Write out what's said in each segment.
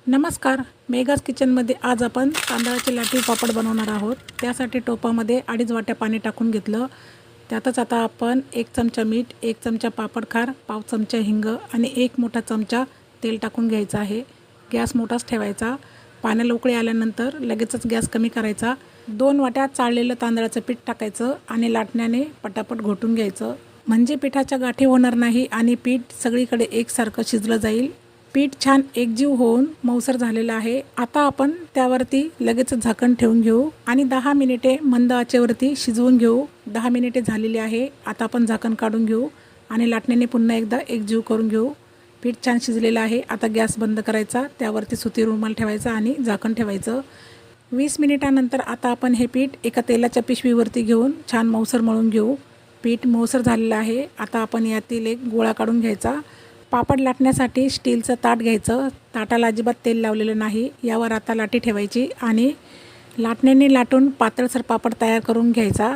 नमस्कार, मेगाज किचनमध्ये आज आपण तांदळाचे लाटीव पापड बनवणार आहोत। त्यासाठी टोपामध्ये 2.5 वाट्या पाणी टाकून घेतलं। त्यातच आता आपण 1 चमचा मीठ, 1 चमचा पापड खार, पाव चमचा हिंग आणि 1 मोठा चमचा तेल टाकून घ्यायचं आहे। गॅस मोठाच ठेवायचा। पाण्याला उकळी आल्यानंतर लगेचच गॅस कमी करायचा। 2 वाट्या चाळलेलं तांदळाचं पीठ टाकायचं आणि लाटण्याने पटापट घोटून घ्यायचं, म्हणजे पिठाच्या गाठी होणार नाही आणि पीठ सगळीकडे एकसारखं शिजलं जाईल। पीठ छान एकजीव होऊन मऊसर झालेलं आहे। आता आपण त्यावरती लगेच झाकण ठेवून घेऊ आणि 10 मिनिटे मंद आचेवरती शिजवून घेऊ। 10 मिनिटे झालेली आहे। आता आपण झाकण काढून घेऊ आणि लाटण्याने पुन्हा एकदा एकजीव करून घेऊ। पीठ छान शिजलेलं आहे। आता गॅस बंद करायचा, त्यावरती सुती रुमाल ठेवायचा आणि झाकण ठेवायचं। 20 मिनिटानंतर आता आपण हे पीठ एका तेलाच्या पिशवीवरती घेऊन छान मऊसर मळून घेऊ। पीठ मऊसर झालेलं आहे। आता आपण यातील एक गोळा काढून घ्यायचा। पापड लाटण्यासाठी स्टीलचं ताट घ्यायचं। ताटाला अजिबात तेल लावलेलं नाही। यावर आता लाटी ठेवायची आणि लाटण्याने लाटून पातळसर पापड तयार करून घ्यायचा।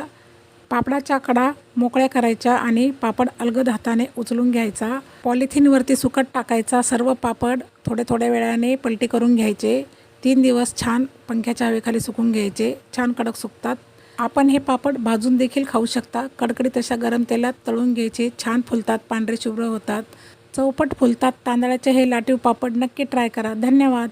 पापडाच्या कडा मोकळ्या करायच्या आणि पापड अलगद हाताने उचलून घ्यायचा। पॉलिथिनवरती सुकट टाकायचा। सर्व पापड थोड्या वेळाने पलटी करून घ्यायचे। 3 दिवस छान पंख्याच्या हवेखाली सुकून घ्यायचे। छान कडक सुकतात। आपण हे पापड भाजून देखील खाऊ शकता। कडकडीत अशा गरम तेलात तळून घ्यायचे। छान फुलतात, पांढरे शुभ्र होतात, चौपट फुलतात। तांदळाचे हे लाटीव पापड नक्की ट्राय करा। धन्यवाद।